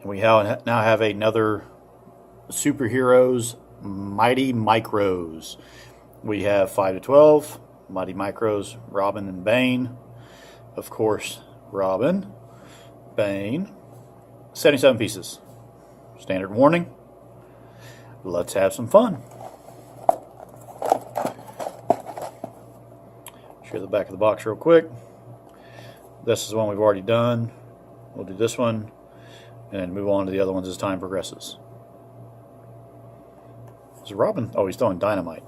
And we now have another Superheroes Mighty Micros. We have 5 to 12, Mighty Micros, Robin and Bane. Of course, Robin, Bane, 77 pieces. Standard warning. Let's have some fun. Show the back of the box real quick. This is the one we've already done. We'll do this one and move on to the other ones as time progresses. Is Robin? Oh, he's throwing dynamite.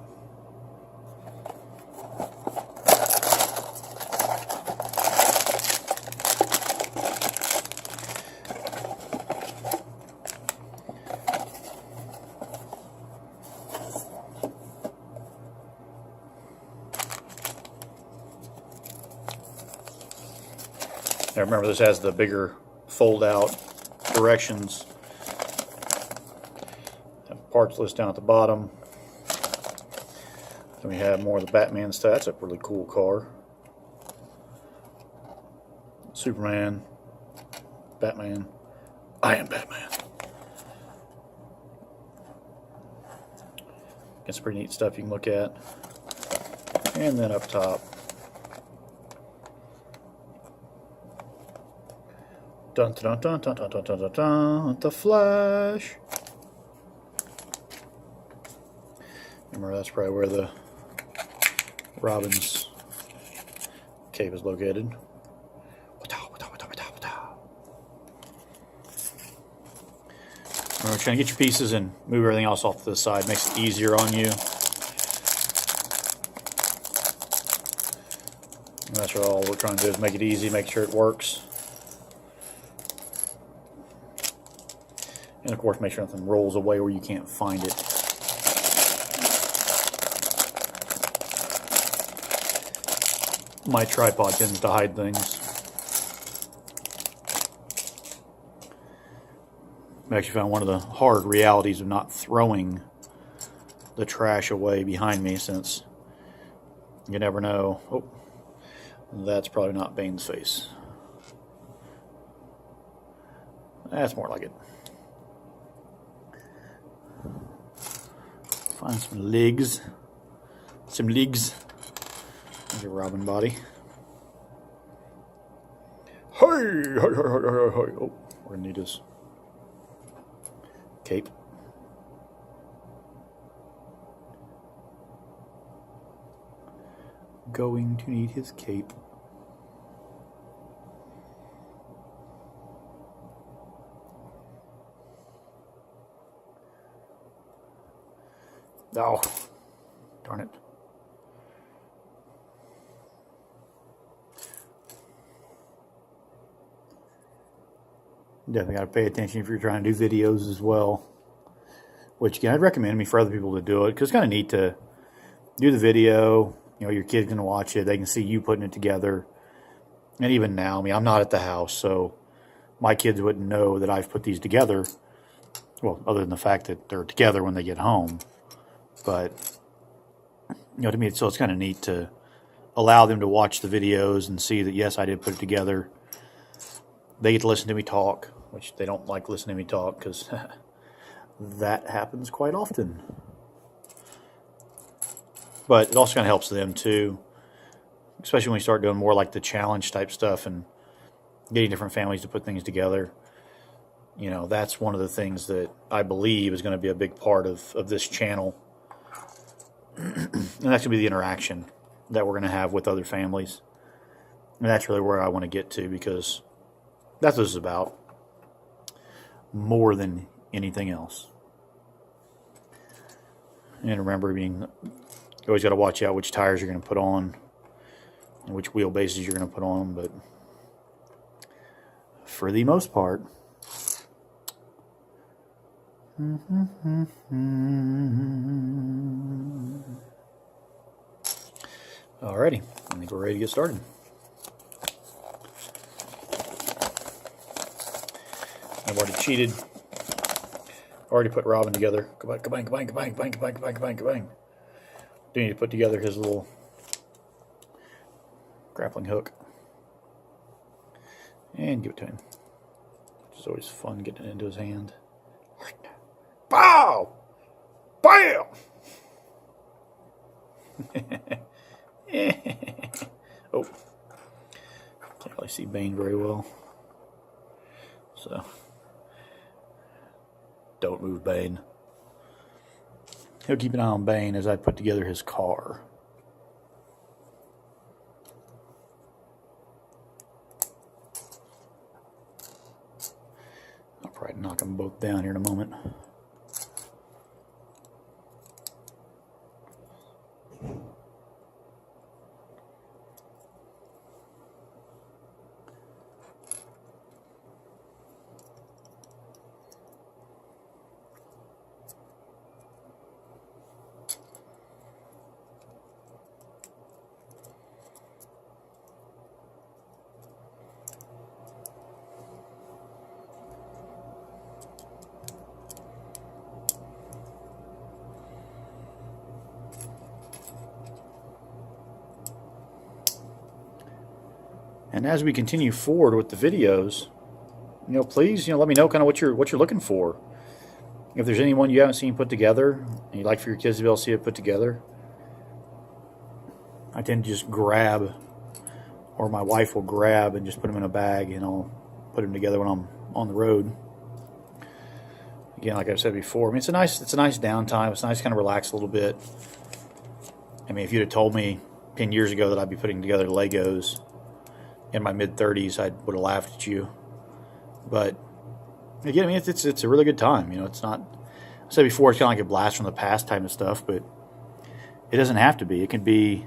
Now remember, this has the bigger fold-out directions. Parts list down at the bottom. Then we have more of the Batman stuff. That's a really cool car. Superman, Batman. I am Batman. Got some pretty neat stuff you can look at. And then up top, dun dun dun dun dun dun dun dun dun, the Flash. Remember, that's probably where the Robin's cape is located. Remember, trying to get your pieces and move everything else off to the side makes it easier on you. And that's all we're trying to do, is make it easy, make sure it works. And of course, make sure nothing rolls away where you can't find it. My tripod tends to hide things. I actually found one of the hard realities of not throwing the trash away behind me, since you never know. Oh, that's probably not Bane's face. That's more like it. Find some legs. Some legs. There's a Robin body. Hey! Hey, hey, hey, hey, hey. Oh, we're gonna need his cape. Going to need his cape. Oh, darn it. Definitely got to pay attention if you're trying to do videos as well. Which, again, I'd recommend for other people to do it, because it's kind of neat to do the video. You know, your kid's going to watch it. They can see you putting it together. And even now, I mean, I'm not at the house, so my kids wouldn't know that I've put these together. Well, other than the fact that they're together when they get home. But, you know, to me, so it's kind of neat to allow them to watch the videos and see that, yes, I did put it together. They get to listen to me talk, which they don't like listening to me talk, because that happens quite often. But it also kind of helps them, too, especially when we start doing more like the challenge type stuff and getting different families to put things together. You know, that's one of the things that I believe is going to be a big part of this channel. And that's going to be the interaction that we're going to have with other families. And that's really where I want to get to, because that's what this is about, more than anything else. And remember, you always got to watch out which tires you're going to put on and which wheelbases you're going to put on. But for the most part, alrighty, I think we're ready to get started. I've already cheated. Already put Robin together. Kabang, kabang, kabang, kabang, kabang, kabang, kabang, kabang, kabang. Do need to put together his little grappling hook. And give it to him. It's always fun getting it into his hand. Bow! Bam! Oh. Can't really see Bane very well. So, don't move, Bane. He'll keep an eye on Bane as I put together his car. I'll probably knock them both down here in a moment. And as we continue forward with the videos, please, let me know kind of what you're looking for. If there's anyone you haven't seen put together and you'd like for your kids to be able to see it put together, I tend to just grab, or my wife will grab and just put them in a bag, and I'll put them together when I'm on the road. Again, like I've said before, I mean, it's a nice downtime. It's nice to kind of relax a little bit. I mean, if you'd have told me 10 years ago that I'd be putting together Legos in my mid-30s, I would have laughed at you. But again, I mean, it's a really good time. It's not, I said before, it's kind of like a blast from the past type of stuff, but it doesn't have to be. It can be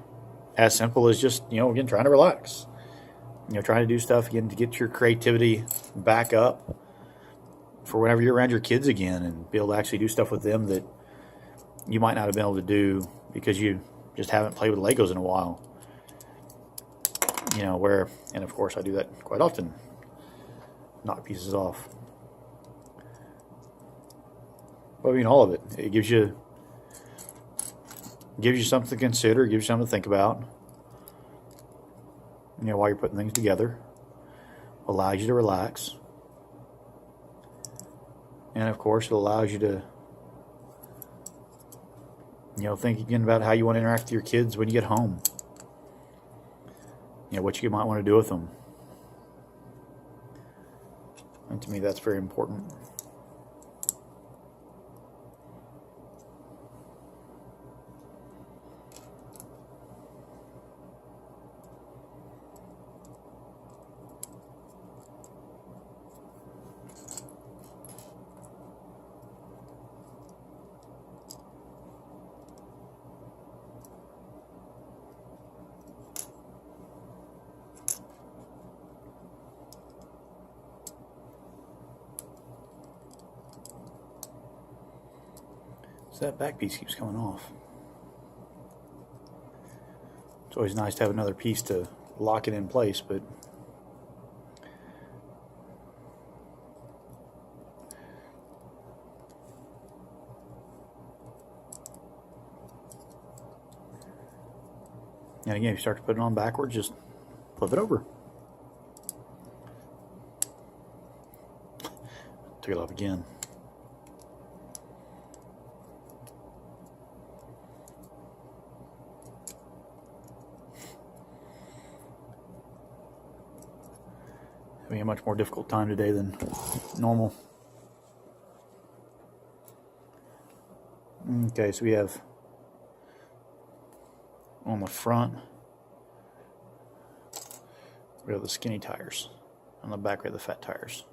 as simple as just, again, trying to relax. Trying to do stuff, again, to get your creativity back up for whenever you're around your kids again and be able to actually do stuff with them that you might not have been able to do because you just haven't played with Legos in a while. And of course I do that quite often, knock pieces off. But I mean, all of it. It gives you something to consider, gives you something to think about. While you're putting things together, allows you to relax, and of course, it allows you to, think again about how you want to interact with your kids when you get home. What you might want to do with them. And to me, that's very important. So that back piece keeps coming off. It's always nice to have another piece to lock it in place, but and again, if you start to put it on backwards, just flip it over. Took it off again. Having a much more difficult time today than normal. Okay, so we have on the front, we have the skinny tires. On the back, we have the fat tires.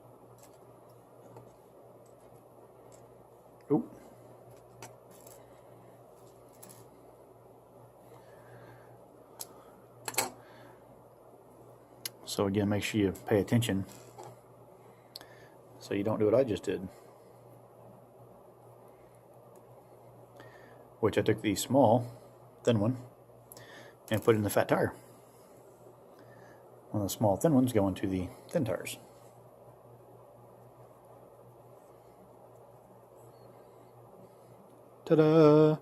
Oop. So again, make sure you pay attention so you don't do what I just did. Which I took the small, thin one and put in the fat tire. One of the small, thin ones go into the thin tires. Ta-da!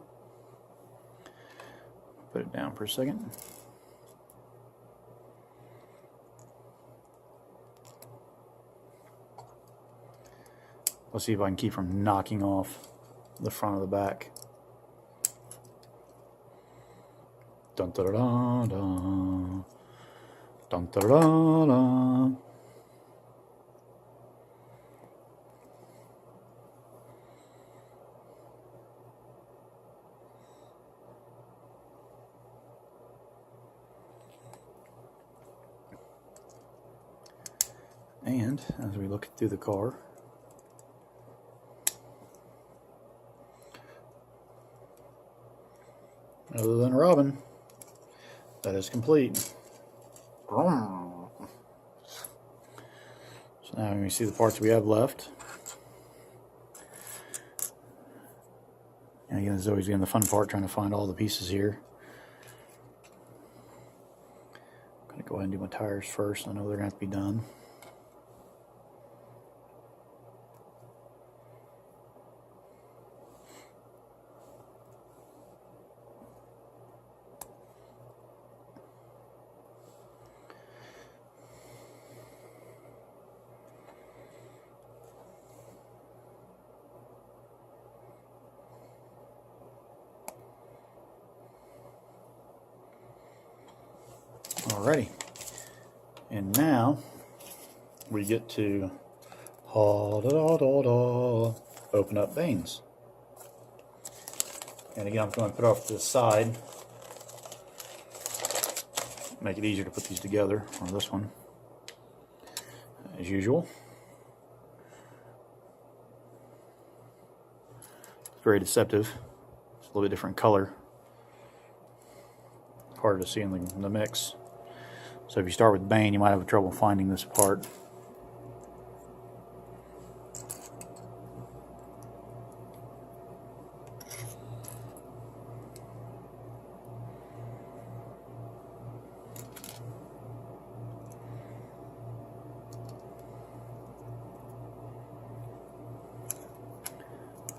Put it down for a second. Let's see if I can keep from knocking off the front of the back. Dun da da da da. Dun da da da. And as we look through the car, other than Robin, that is complete. So now we see the parts we have left. And again, this is always been the fun part, trying to find all the pieces here. I'm going to go ahead and do my tires first. I know they're going to have to be done. Alrighty, and now we get to open up Bane's. And again, I'm going to put it off to the side, make it easier to put these together, or this one, as usual. It's very deceptive. It's a little bit different color. Harder to see in the mix. So if you start with Bane, you might have trouble finding this part.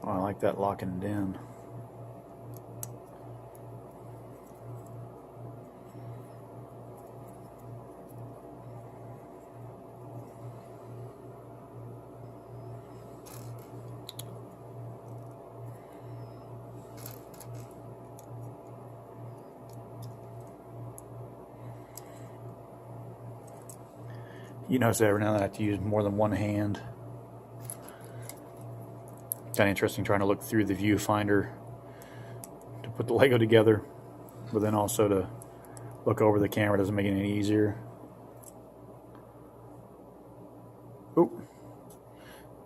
Oh, I like that locking it in. You notice that every now and then I have to use more than one hand. Kind of interesting trying to look through the viewfinder to put the Lego together, but then also to look over the camera doesn't make it any easier. Oop,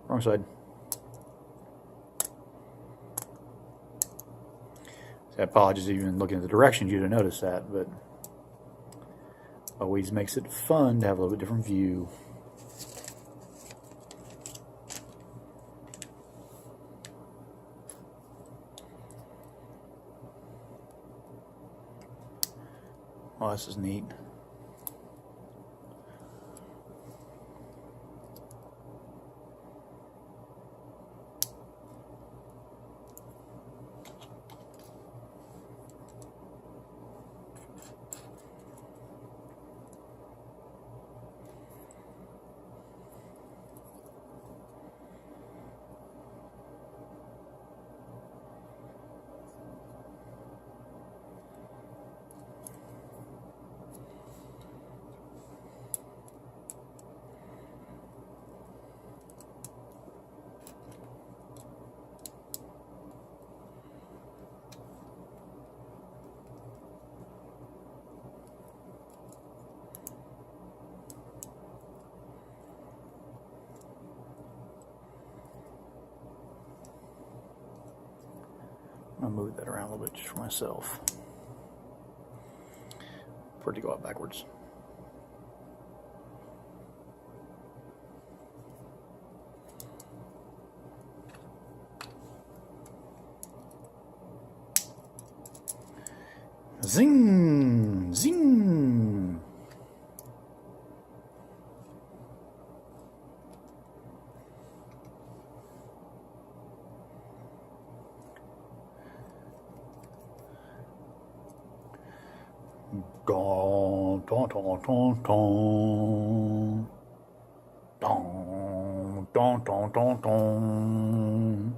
wrong side. So I apologize even looking at the directions you'd have noticed that, but always makes it fun to have a little bit different view. Oh, this is neat. I'll move that around a little bit just for myself. For it to go out backwards. Zing! Zing! Dun, dun, dun, dun, dun. Dun, Dun, dun, dun, dun.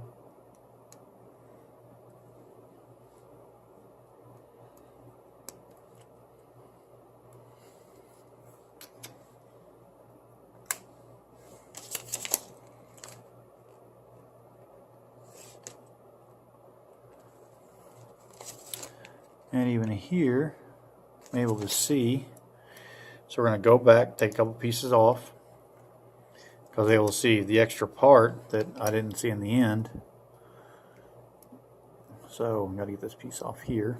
And even here, I'm able to see. So we're going to go back, take a couple pieces off, because I was able to see the extra part that I didn't see in the end. So I'm going to get this piece off here.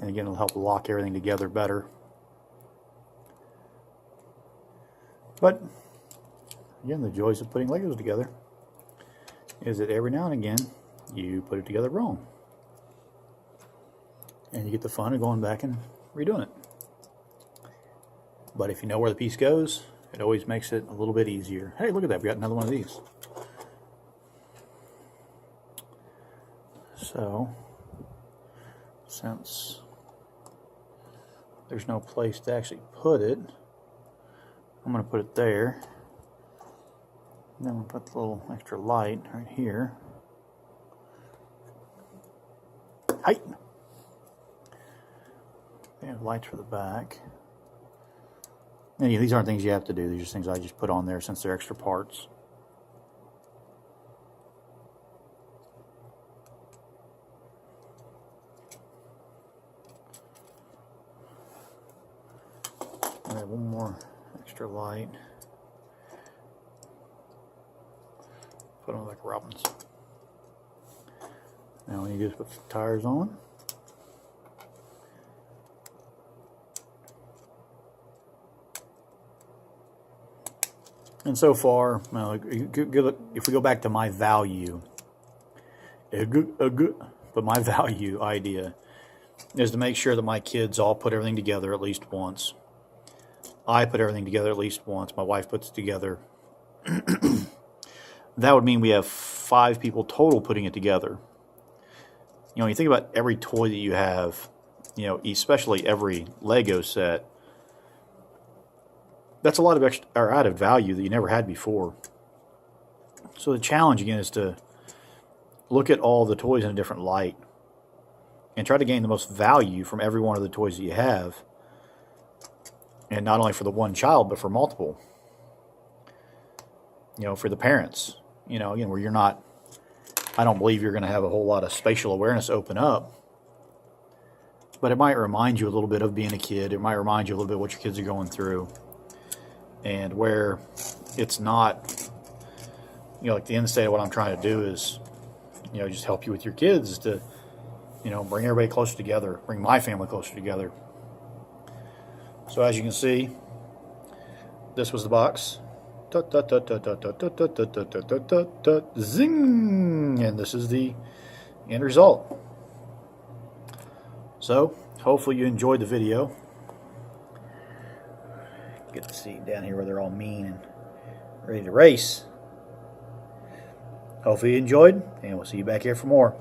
And again, it'll help lock everything together better. But again, the joys of putting Legos together is that every now and again, you put it together wrong. And you get the fun of going back and redoing it. But if you know where the piece goes, it always makes it a little bit easier. Hey, look at that. We got another one of these. So, since there's no place to actually put it, I'm going to put it there. And then we'll put the little extra light right here. Height. They have lights for the back. And yeah, these aren't things you have to do. These are things I just put on there since they're extra parts. I have one more extra light. Put on like Robin's. Now when you just put the tires on. And so far, if we go back to my value, but my value idea is to make sure that my kids all put everything together at least once. I put everything together at least once. My wife puts it together. That would mean we have 5 people total putting it together. You know, when you think about every toy that you have, you know, especially every Lego set, that's a lot of extra or added value that you never had before. So the challenge again is to look at all the toys in a different light and try to gain the most value from every one of the toys that you have. And not only for the one child, but for multiple. You know, for the parents. You know, again, where you're not, I don't believe you're going to have a whole lot of spatial awareness open up. But it might remind you a little bit of being a kid. It might remind you a little bit of what your kids are going through. And where it's not, you know, like the end state of what I'm trying to do is, you know, just help you with your kids, is to, you know, bring everybody closer together, bring my family closer together. So as you can see, this was the box. Zing! And this is the end result. So, hopefully you enjoyed the video. Get to see down here where they're all mean and ready to race. Hopefully you enjoyed, and we'll see you back here for more.